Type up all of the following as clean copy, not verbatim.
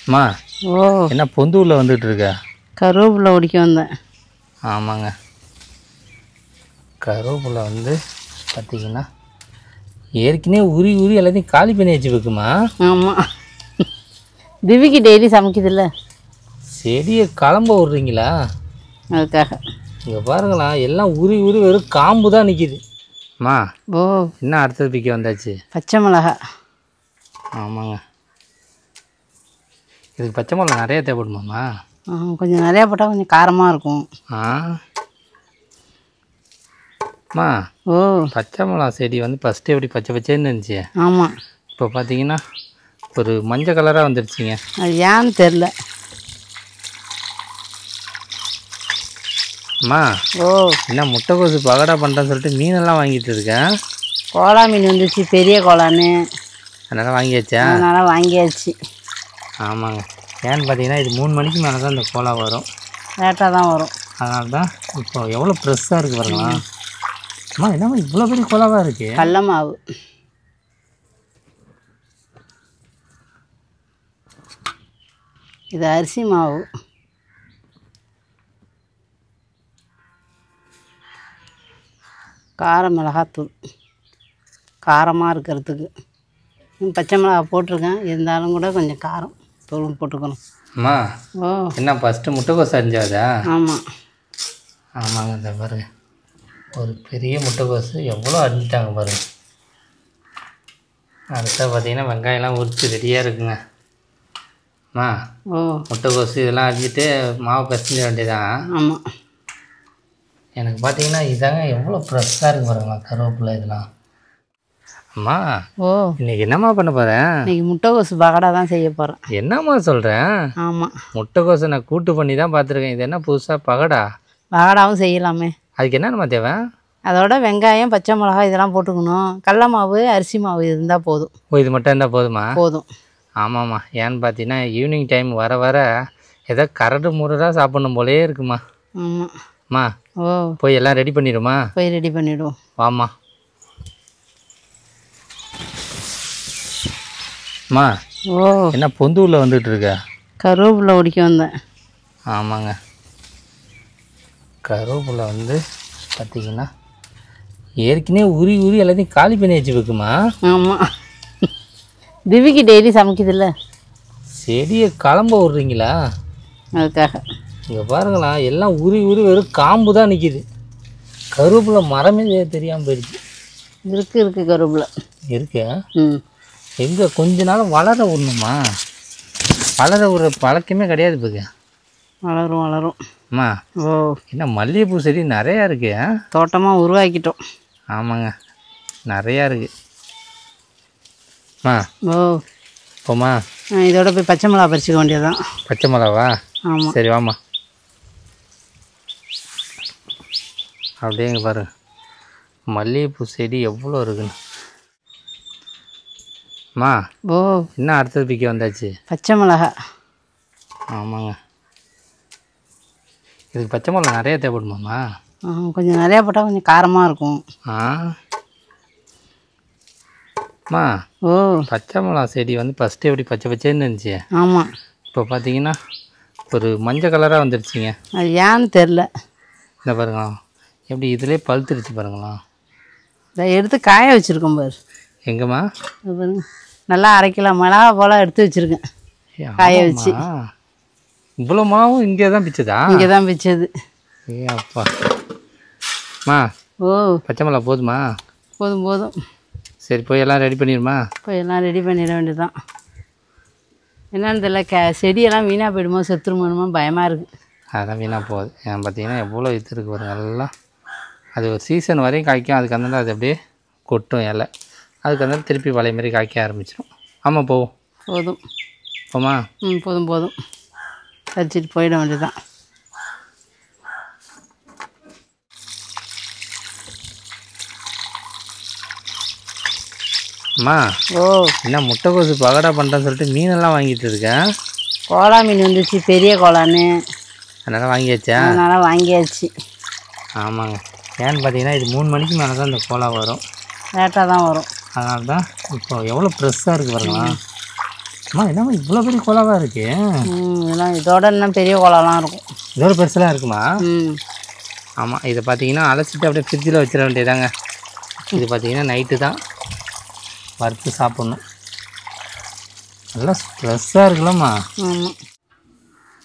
அம்மா ஓ என்ன பொந்தூரில் வந்துட்டு இருக்க? கருவேப்பிலை ஒடிக்க வந்தேன். ஆமாங்க, கருவேப்பிலை வந்து பார்த்திங்கன்னா ஏற்கனவே உரி உரி எல்லாத்தையும் காலி பண்ணி வச்சு வைக்குமா? ஆமாம், திவிக்கு டெய்லி சமைக்குதுல்ல, செடியை கிளம்ப விட்றீங்களா? அதுக்காக. இங்கே பாருங்களா, எல்லாம் உரி உரி வெறும் காம்பு தான் நிற்கிது. அம்மா ஓ என்ன அடுத்தது பிக்க வந்தாச்சு? பச்சை மிளகா. ஆமாங்க, இதுக்கு பச்சை மிளகா நிறைய தேவைப்படுமாம்மா? கொஞ்சம் நிறையா போட்டால் கொஞ்சம் காரமாக இருக்கும். அம்மா ஓ பச்சை மிளகா செடி வந்து ஃபஸ்ட்டு எப்படி பச்சை பச்சைன்னு இருந்துச்சு, ஆமாம், இப்போ பார்த்தீங்கன்னா ஒரு மஞ்சள் கலராக வந்துடுச்சிங்க. அது ஏன்னு தெரில. அம்மா ஓ என்ன முட்டைக்கோசு பகடா பண்ணுறேன்னு சொல்லிட்டு மீனெல்லாம் வாங்கிட்டு இருக்கேன். கோலா மீன் வந்துச்சு, பெரிய கோலான்னு, அதனால் வாங்கியாச்சா? அதனால் வாங்கியாச்சு. ஆமாங்க, ஏன்னு பார்த்தீங்கன்னா இது 3 மணிக்கு மேலே தான் இந்த கோலா வரும், லேட்டாக தான் வரும். அதனால தான் இப்போ எவ்வளோ ஃப்ரெஷ்ஷாக இருக்குது பாருங்களா. அம்மா என்னம்மா இவ்வளோ பெரிய கோலாவாக இருக்குது? கடல மாவு. இது அரிசி மாவு. கார மிளகாத்தூள், காரமாக இருக்கிறதுக்கு. பச்சை மிளகா போட்டிருக்கேன், இருந்தாலும் கூட கொஞ்சம் காரம் தூள் போட்டுக்கணும். அம்மா ஓ என்ன ஃபஸ்ட்டு முட்டைக்கோசு அரிஞ்சாதா? ஆமாம். ஆமாங்க, இந்த பாருங்க ஒரு பெரிய முட்டைக்கோசு எவ்வளோ அரிஞ்சிட்டாங்க பாருங்க. அடுத்த பார்த்தீங்கன்னா வெங்காயம்லாம் உரிச்சு ரெடியாக இருக்குங்க. அம்மா ஓ முட்டைக்கோசு இதெல்லாம் அரிஞ்சிட்டு மாவு பசங்க வேண்டியதான். ஆமாம். எனக்கு பார்த்தீங்கன்னா இதாங்க எவ்வளோ ஃப்ரெஷ்ஷாக இருக்குது பாருங்களா கருவேப்பிலை இதெல்லாம். அம்மா ஓ இன்றைக்கி என்னம்மா பண்ண போகிறேன்? இன்னைக்கு முட்டைக்கோசு பகடா தான் செய்ய போகிறேன். என்னம்மா சொல்கிறேன்? ஆமாம், முட்டைக்கோசை நான் கூட்டு பண்ணி தான் பார்த்துருக்கேன், இது என்ன புதுசாக பகடா? பகடாவும் செய்யலாமே. அதுக்கு என்னென்னம்மா தேவை? அதோட வெங்காயம், பச்சை மிளகா இதெல்லாம் போட்டுக்கணும். கடல மாவு, அரிசி மாவு இருந்தால் போதும். ஓ, இது மட்டும் இருந்தால் போதுமா? போதும். ஆமாம்மா, ஏன்னு பார்த்தீங்கன்னா ஈவினிங் டைம் வர வர ஏதோ கரடு முரடாக சாப்பிடணும் போலே இருக்குமா. ஆமாம். அம்மா ஓ போய் எல்லாம் ரெடி பண்ணிடுமா? போய் ரெடி பண்ணிவிடுவோம். வாம்மா. அம்மா ஓ என்ன பொந்தூரில் வந்துட்டு இருக்க? கருவேப்பிலை ஒடிக்க வந்தேன். ஆமாங்க, கருவேப்பிலை வந்து பார்த்திங்கன்னா ஏற்கனவே உரி உரி எல்லாத்தையும் காலி பண்ணி வச்சு வைக்குமா? ஆமாம், திவிக்கு டெய்லி சமைக்குதுல்ல, செடியை கிளம்ப விட்றீங்களா? அதுக்காக. இங்கே பாருங்களா, எல்லாம் உரி உரி வெறும் காம்பு தான் நிற்கிது. கருவேப்பிலை மரமே தெரியாமல் போயிடுச்சு. இருக்குது கருவேப்பிலை. இருக்கு. ம் எங்கே கொஞ்ச நாள் வளர விடணுமா? வளர விடுற பழக்கமே கிடையாது இப்போ. வளரும் வளரும். அம்மா ஓ என்ன மல்லிகைப்பூ செடி நிறையா இருக்கு. தோட்டமாக உருவாக்கிட்டோம். ஆமாங்க, நிறையா இருக்குது. அம்மா ஓ போம்மா. இதோட போய் பச்சை மிளகா பறிச்சுக்க வேண்டியதுதான். பச்சை மிளகாவா? ஆமாம். சரி வாம்மா. அப்படியே இங்கே பாரு, மல்லிகைப்பூ செடி எவ்வளோ இருக்குன்னு. அம்மா ஓ என்ன அடுத்தது பிக்க வந்தாச்சு? பச்சை மிளகா. ஆமாங்க, இதுக்கு பச்சை மிளகா நிறைய தேவைப்படுமாம்மா? கொஞ்சம் நிறையா போட்டால் கொஞ்சம் காரமாக இருக்கும். அம்மா ஓ பச்சை மிளகா செடி வந்து ஃபஸ்ட்டு எப்படி பச்சை பச்சைன்னு இருந்துச்சு, ஆமாம், இப்போ பார்த்தீங்கன்னா ஒரு மஞ்சள் கலராக வந்துடுச்சிங்க. அது ஏன்னு தெரில. இந்த பாருங்களா, எப்படி இதிலே பழுத்துருச்சு பாருங்களா. இதை எடுத்து காய வச்சுருக்கோம் பாரு. எங்கம்மா? இது பாருங்க, நல்லா அரைக்கலாம் மிளகா போல் எடுத்து வச்சுருக்கேன் காய வச்சு. இவ்வளோ மாவும் இங்கே தான் பிச்சதா? இங்கே தான் பிச்சது. ஏ அப்பா. அம்மா ஓ பச்சை மிளகா போதுமா? போதும் போதும். சரி போய் எல்லாம் ரெடி பண்ணிடுமா? போய் எல்லாம் ரெடி பண்ணிட வேண்டியதுதான். என்னன்னு தெரியல, செடியெல்லாம் வீணாக போயிடுமோ செத்துருமோணுமோ பயமாக இருக்குது. அதெல்லாம் வீணாக போகுது. ஏன் பார்த்தீங்கன்னா எவ்வளோ இது இருக்குது பாருங்க. எல்லாம் அது ஒரு சீசன் வரையும் காய்க்கும், அதுக்கு அந்த அது அப்படியே கொட்டும் இலை, அதுக்கு அந்த திருப்பி பழைய மாதிரி காய்க்க ஆரம்பிச்சிடும். ஆமாம் போவோம். போதும். போமா? போதும் போதும். பறிச்சிட்டு போயிட வேண்டியதுதான். அம்மா ஓ என்ன முட்டைக்கோசு பகடா பண்ணுறேன்னு சொல்லிட்டு மீனெல்லாம் வாங்கிட்டு இருக்கேன். கோலா மீன் வந்துச்சு, பெரிய கோலான்னு, அதனால் வாங்கியாச்சா? அதனால் வாங்கியாச்சு. ஆமாங்க, ஏன்னு பார்த்தீங்கன்னா இது 3 மணிக்கு மேலே தான் இந்த கோலா வரும், லேட்டாக தான் வரும். அதனால தான் இப்போ எவ்வளோ ஃப்ரெஷ்ஷாக இருக்குது பாருங்களா. அம்மா என்னம்மா இவ்வளோ பெரிய குழாவாக இருக்கு? இதெல்லாம் இதோட இன்னும் பெரிய குளம்லாம் இருக்கும். இதோட பெருசெல்லாம் இருக்குமா? ம். ஆமாம், இதை பார்த்தீங்கன்னா அலசிட்டு அப்படியே ஃப்ரிட்ஜில் வச்சிட வேண்டியதாங்க. இது பார்த்தீங்கன்னா நைட்டு தான் வறுத்து சாப்பிட்ணும். நல்லா ஃப்ரெஷ்ஷாக இருக்குல்லம்மா. ஆமாம்.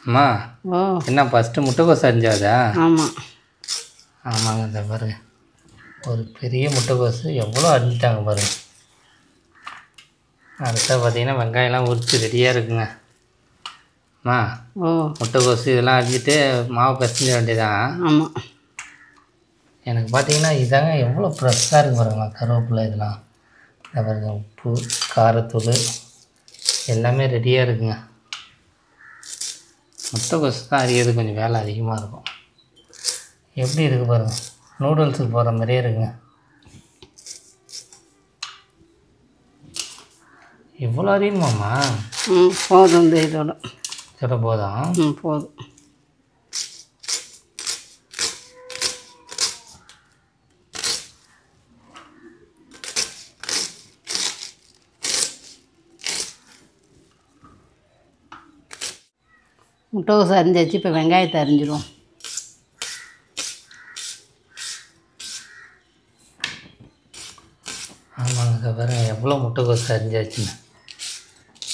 அம்மா ஓ என்ன ஃபஸ்ட்டு முட்டைக்கோஸ் அரிஞ்சாதா? ஆமாம். ஆமாங்க, இந்த பாருங்க ஒரு பெரிய முட்டைக்கோசு எவ்வளோ அரிஞ்சிட்டாங்க பாருங்க. அடுத்த பார்த்தீங்கன்னா வெங்காயம்லாம் உரித்து ரெடியாக இருக்குங்க. அம்மா ஓ முட்டைக்கோசு இதெல்லாம் அரிஞ்சிட்டு மாவு பிசைஞ்ச வேண்டியதான். ஆமாம். எனக்கு பார்த்தீங்கன்னா இதாங்க எவ்வளோ ஃப்ரெஷ்ஷாக இருக்குது பாருங்களா. கருவேப்பிலை இதெல்லாம், இந்த பாருங்க உப்பு காரத்தூள் எல்லாமே ரெடியாக இருக்குங்க. முட்டைக்கோசு தான் அரியது கொஞ்சம் வேலை அதிகமாக இருக்கும். எப்படி இருக்குது பாருங்கள், நூடுல்ஸுக்கு போகிற மாதிரியே இருக்குங்க. இவ்வளோ அறியணுமாம்மா? போதும் இந்த இதோட. இதோட போதும். போதும். முட்டைக்கோசு அரிஞ்சாச்சு. இப்போ வெங்காயத்தை அரிஞ்சிடுவோம். ஆமாங்க, இதை பாருங்க எவ்வளோ முட்டைக்கோசு அரிஞ்சாச்சுன்னு.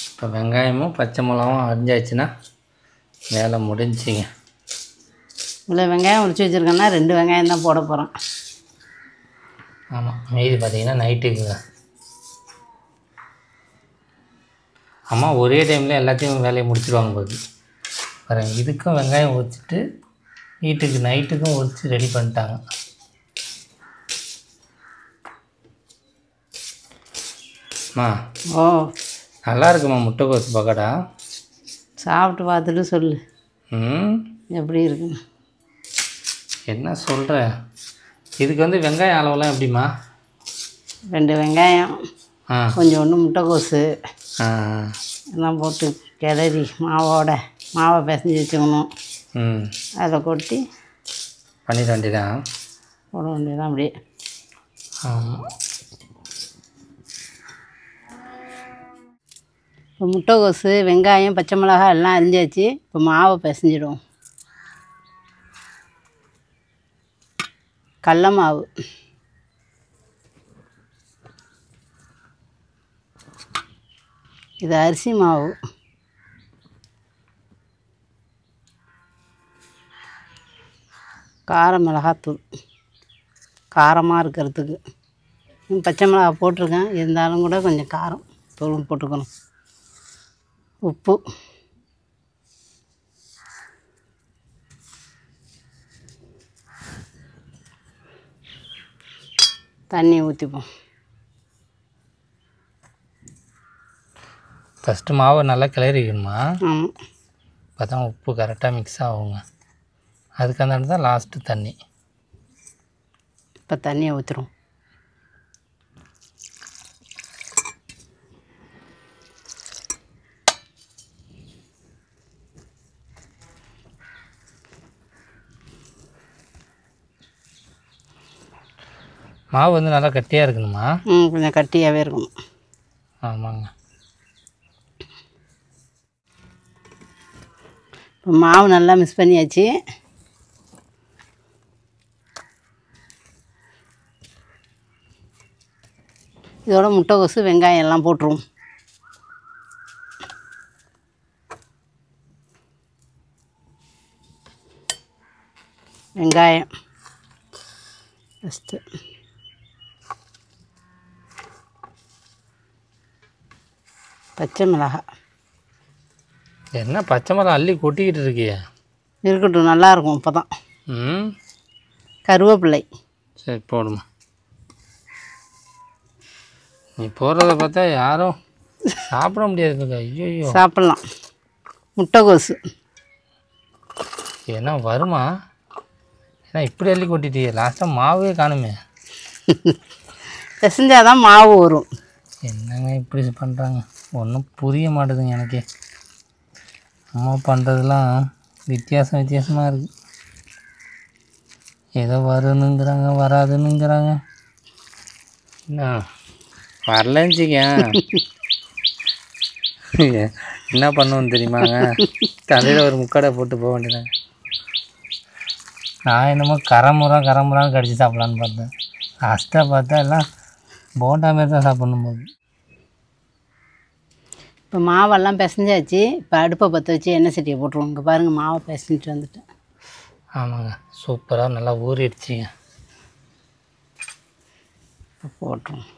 இப்போ வெங்காயமும் பச்சை மிளகாவும் அரிஞ்சாச்சுன்னா வேலை முடிஞ்சிங்க. இவ்வளோ வெங்காயம் உரிச்சு வச்சுருக்கேன்னா 2 வெங்காயம் தான் போட போகிறேன். ஆமாம், மீதி பார்த்தீங்கன்னா நைட்டுக்குங்க. அம்மா ஒரே டைமில் எல்லாத்தையும் வேலையை முடிச்சிடுவாங்க போது. பாருங்க, இதுக்கும் வெங்காயம் உரிச்சிட்டு வீட்டுக்கு நைட்டுக்கும் உரித்து ரெடி பண்ணிட்டாங்க. அம்மா ஓ நல்லா இருக்குமா முட்டைக்கோசு பக்கோடா? சாப்பிட்டு பார்த்துட்டு சொல்லு ம் எப்படி இருக்குன்னு. என்ன சொல்கிற? இதுக்கு வந்து வெங்காயம் அளவெல்லாம் எப்படிம்மா? 2 வெங்காயம், கொஞ்சோண்டு முட்டைக்கோசு எல்லாம் போட்டு கிளறி மாவை பிசைஞ்சு வச்சுக்கணும். அதை கொட்டி பண்ணிட வேண்டியதான். போட வேண்டியதான் அப்படியே. ஆமாம், இப்போ முட்டைக்கோசு வெங்காயம் பச்சை மிளகாய் எல்லாம் அரிஞ்சாச்சு. இப்போ மாவை பிசைஞ்சிடுவோம். கடல மாவு, இது அரிசி மாவு, கார மிளகாத்தூள் காரமாக இருக்கிறதுக்கு. பச்சை மிளகாய் போட்டிருக்கேன், இருந்தாலும் கூட கொஞ்சம் காரம் தூளும் போட்டுக்கணும். உப்பு, தண்ணி ஊற்றிப்போம். ஃபஸ்ட்டு மாவை நல்லா கிளறிக்கணுமா? ஆமாம். அப்போ தான் உப்பு கரெக்டாக மிக்ஸ் ஆகுங்க. அதுக்கு அந்த தான் லாஸ்ட்டு தண்ணி. இப்போ தண்ணியை ஊற்றுறோம். மாவு வந்து நல்லா கட்டியாக இருக்கணுமா? கொஞ்சம் கட்டியாகவே இருக்கணும். ஆமாங்க. இப்போ மாவு நல்லா மிக்ஸ் பண்ணியாச்சு. இதோட முட்டைக்கோசு வெங்காயம் எல்லாம் போட்டுருவோம். வெங்காயம் ஃபஸ்ட்டு, பச்சை மிளகாய். என்ன பச்சை மிளகா அள்ளி கொட்டிக்கிட்டு இருக்கியா? இருக்கட்டும், நல்லாயிருக்கும் இப்போ தான். கருவேப்பிலை. சரி போடுமா. நீ போடுறத பார்த்தா யாரும் சாப்பிட முடியாது. ஐயோ சாப்பிட்லாம். முட்டைக்கோசு ஏன்னா வருமா? ஏன்னா இப்படி அள்ளி கொட்டிட்டியே, லாஸ்ட்டாக மாவே காணுமே. பிசைஞ்சாதான் மாவு வரும். என்னங்க இப்படி பண்ணுறாங்க, ஒன்றும் புரிய மாட்டேதுங்க எனக்கே. அம்மா பண்ணுறதுலாம் வித்தியாசமாக இருக்குது. ஏதோ வருணுங்கிறாங்க வராதுன்னுங்கிறாங்க. என்ன வரலன்னு வச்சுக்க, என்ன பண்ணுவோன்னு தெரியுமாங்க, தலையில் ஒரு முக்கடை போட்டு போக வேண்டியதாங்க. நான் என்னமோ கரமுறான்னு கடிச்சு சாப்பிட்லான்னு பார்த்தேன். லாஸ்ட்டாக பார்த்தா எல்லாம் போண்டா மாரி தான் சாப்பிடணும் போது. இப்போ மாவெல்லாம் பிசைஞ்சாச்சு. இப்போ அடுப்பை பற்ற வச்சு எண்ணெய் சட்டியை போட்டுருவோம். இங்கே பாருங்கள், மாவை பிசைஞ்சிட்டு வந்துட்டேன். ஆமாங்க, சூப்பராக நல்லா ஊறிடுச்சிங்க. இப்போ போட்டுருவோம்.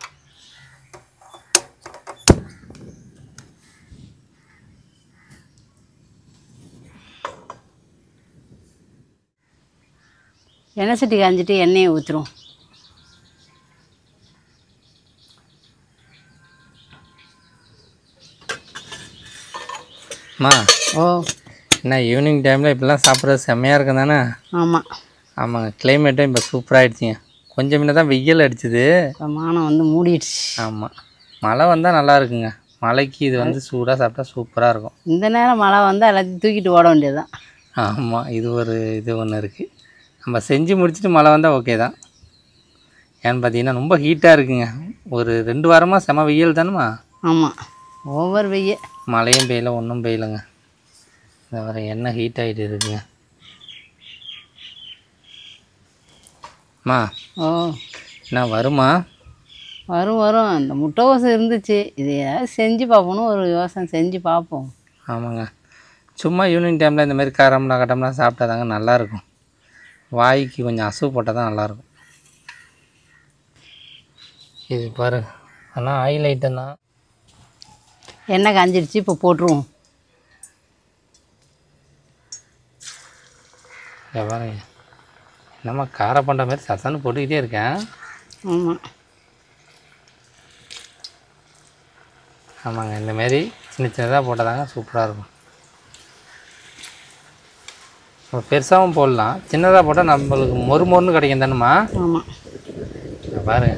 எண்ணெய் சட்டி காஞ்சிட்டு எண்ணெயை ஊற்றுருவோம். அம்மா, ஓ என்ன ஈவினிங் டைமில் இப்படிலாம் சாப்பிட்றது செம்மையாக இருக்கும் தானே? ஆமாம். ஆமாங்க, கிளைமேட்டும் இப்போ சூப்பராகிடுச்சிங்க. கொஞ்சம் முன்ன தான் வெயில் அடிச்சுது, இப்போ மானம் வந்து மூடிடுச்சு. ஆமாம், மழை வந்தால் நல்லா இருக்குங்க. மழைக்கு இது வந்து சூடாக சாப்பிட்டா சூப்பராக இருக்கும். இந்த நேரம் மழை வந்தால் எல்லாத்தையும் தூக்கிட்டு ஓட வேண்டியது தான். ஆமாம், இது ஒன்று இருக்குது. நம்ம செஞ்சு முடிச்சுட்டு மழை வந்தால் ஓகே தான். ஏன்னு பார்த்தீங்கன்னா ரொம்ப ஹீட்டாக இருக்குங்க. ஒரு 2 வாரமாக செம வெயில் தானேம்மா? ஆமாம், ஓவர் வெய்ய. மழையும் பெய்யல, ஒன்றும் பெய்யலைங்க. இந்த வர எண்ணெய் ஹீட் ஆகிட்டு இருக்குங்க. அம்மா, ஓ என்ன வருமா? வரும். இந்த முட்டைக்கோசு இருந்துச்சு, இது ஏதாவது செஞ்சு பார்ப்போன்னு ஒரு யோசனை செஞ்சு பார்ப்போம். ஆமாங்க, சும்மா ஈவினிங் டைமில் இந்த மாதிரி காரம்லாம் கட்டம்லாம் சாப்பிட்டா தாங்க நல்லாயிருக்கும். வாய்க்கு கொஞ்சம் அசு போட்டால் தான் நல்லாயிருக்கும். இது பாரு, ஆனால் ஆயில் ஐட்டம் தான். எண்ணெய் காஞ்சிடுச்சு, இப்போ போட்டுருவோம். பாருங்க, என்னம்மா காரை பண்ணுற மாதிரி சசான்னு போட்டுக்கிட்டே இருக்கேன். ஆமாம் ஆமாங்க, இந்தமாரி சின்னதாக போட்டால் தாங்க சூப்பராக இருக்கும். நம்ம பெருசாகவும் போடலாம், சின்னதாக போட்டால் நம்மளுக்கு மொறுன்னு கிடைக்கும் தானேம்மா? ஆமாம். பாருங்க,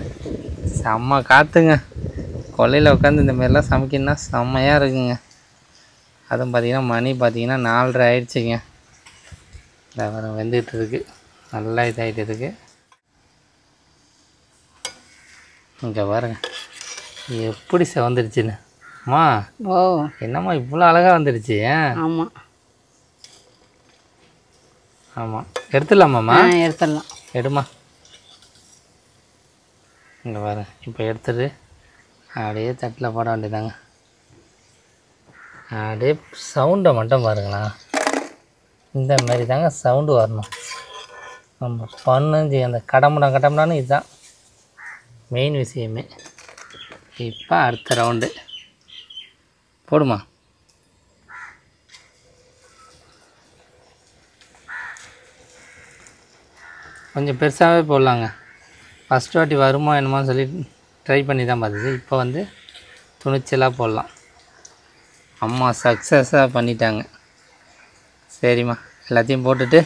செம்ம காற்றுங்க. கொல்லையில் உட்காந்து இந்தமாரிலாம் சமைக்கணுன்னா செம்மையாக இருக்குங்க. அதுவும் பார்த்திங்கன்னா மணி பார்த்திங்கன்னா 4:30 ஆயிடுச்சுங்க. இந்த வர வெந்துகிட்டு இருக்குது, நல்லா இதாகிட்டு இருக்குது. இங்கே பாருங்க எப்படி செவந்துருச்சுன்னு. அம்மா, ஓ என்னம்மா இவ்வளோ அழகாக வந்துடுச்சு? ஆமாம் ஆமாம், எடுத்துடலாமாம்மா? எடுத்துடலாம். எடுமா. இங்கே பாரு, இப்போ எடுத்துட்டு அப்படியே தட்டில் போட வேண்டியதாங்க. அப்படியே சவுண்டை மட்டும் பாருங்களா, இந்த மாதிரி தாங்க சவுண்டு வரணும். நம்ம பண்ணுஞ்சு அந்த கடமுடான்னு இதுதான் மெயின் விஷயமே. இப்போ அடுத்த ரவுண்டு போடுமா. கொஞ்சம் பெருசாகவே போடலாங்க. ஃபஸ்ட் வாட்டி வருமா என்னமோன்னு சொல்லி ட்ரை பண்ணி தான் பார்த்தது. இப்போ வந்து துணிச்சலாக போடலாம். அம்மா சக்ஸஸாக பண்ணிட்டாங்க. சரிம்மா, எல்லாத்தையும் போட்டுட்டு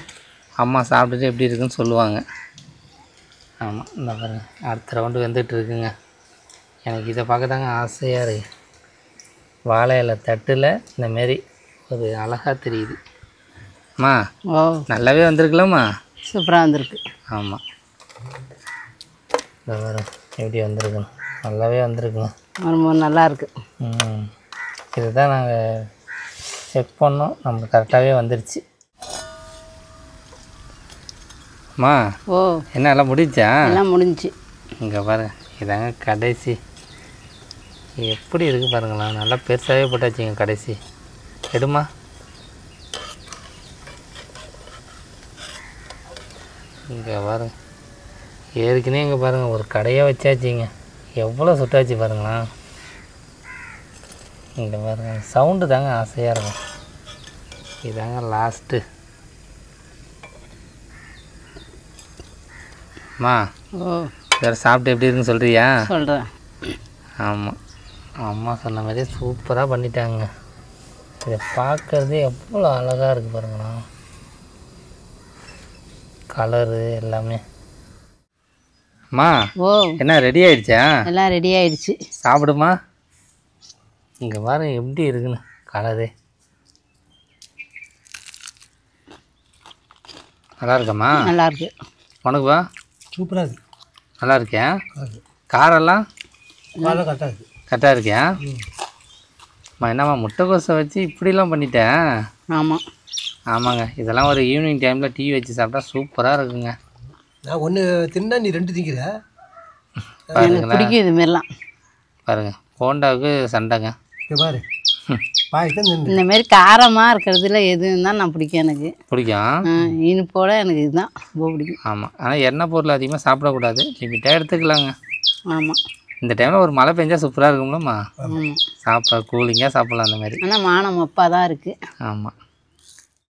அம்மா சாப்பிட்டுட்டு எப்படி இருக்குன்னு சொல்லுவாங்க. ஆமாம், இந்த பாருங்க அடுத்த ரவுண்டு வந்துட்டு இருக்குங்க. எனக்கு இதை பார்க்க தாங்க ஆசையாக இருக்குது. வாழை இலை தட்டில் இந்தமாரி ஒரு அழகாக தெரியுது. அம்மா, ஓ நல்லாவே வந்திருக்கலாம்மா? சூப்பராக வந்திருக்கு. ஆமாம், இந்த பாருங்க எப்படி வந்திருக்குன்னு. நல்லாவே வந்திருக்குங்க, ரொம்ப நல்லாயிருக்கு. இதுதான் நாங்கள் செக் பண்ணோம், நம்மளுக்கு கரெக்டாகவே வந்துருச்சு. அம்மா, ஓ என்ன எல்லாம் முடிஞ்சா? எல்லாம் முடிஞ்சிச்சு. இங்கே பாருங்க, இதாங்க கடைசி. எப்படி இருக்குது பாருங்களா, நல்லா பெருசாகவே போட்டாச்சுங்க கடைசி. எடுமா. இங்கே பாருங்க, ஏற்கனவே இங்கே பாருங்கள் ஒரு கடையாக வச்சாச்சுங்க. எவ்வளோ சுட்டாச்சு பாருங்களா. இங்கே பாருங்க, சவுண்டு தாங்க ஆசையாக இருக்கும். இதாங்க லாஸ்ட்டு. அம்மா, ஓ வேறு சாப்பிட்டு எப்படி இருக்குன்னு சொல்கிறியா? சொல்கிறேன். ஆமாம், அம்மா சொன்ன மாதிரியே சூப்பராக பண்ணிட்டாங்க. இதை பார்க்குறதே எவ்வளோ அழகாக இருக்குது பாருங்களா, கலரு எல்லாமே. அம்மா, ஓ என்ன ரெடி ஆகிடுச்சா? எல்லாம் ரெடி ஆகிடுச்சு. சாப்பிடுமா. இங்கே பாருங்க எப்படி இருக்குன்னு கலரு. நல்லா இருக்கம்மா? நல்லாயிருக்கு. உனக்குப்பா? சூப்பராக இருக்குது. நல்லா இருக்கேன். காரெல்லாம் கரெக்டாக இருக்குது. கரெக்டாக இருக்கேன். என்னம்மா முட்டைக்கோஸை வச்சு இப்படிலாம் பண்ணிட்டேன். ஆமாம். ஆமாங்க, இதெல்லாம் ஒரு ஈவினிங் டைமில் டீ வச்சு சாப்பிட்டா சூப்பராக இருக்குங்க. நான் ஒன்று தின்னா நீ 2 திங்கிற. எனக்கு பிடிக்கும் இதுமாரிலாம். பாருங்கள், போண்டாவுக்கு சண்டைங்க. இங்கே பாரு பாய்தான் நின்று. இந்தமாரி காரமாக இருக்கிறதுல எதுவும் தான் நான் பிடிக்கும். எனக்கு பிடிக்கும். இனிப்போட எனக்கு இதுதான் ரொம்ப பிடிக்கும். ஆமாம், ஆனால் எண்ணெய் பொருள் அதிகமாக சாப்பிடக்கூடாது, லிமிட்டாக எடுத்துக்கலாங்க. ஆமாம். இந்த டைமில் ஒரு மழை பெஞ்சா சூப்பராக இருக்கும்லம்மா. ஆமாம். சாப்பிட கூலிங்காக சாப்பிட்லாம் அந்த மாதிரி. ஆனால் மானம் மப்பாக தான் இருக்குது. ஆமாம்.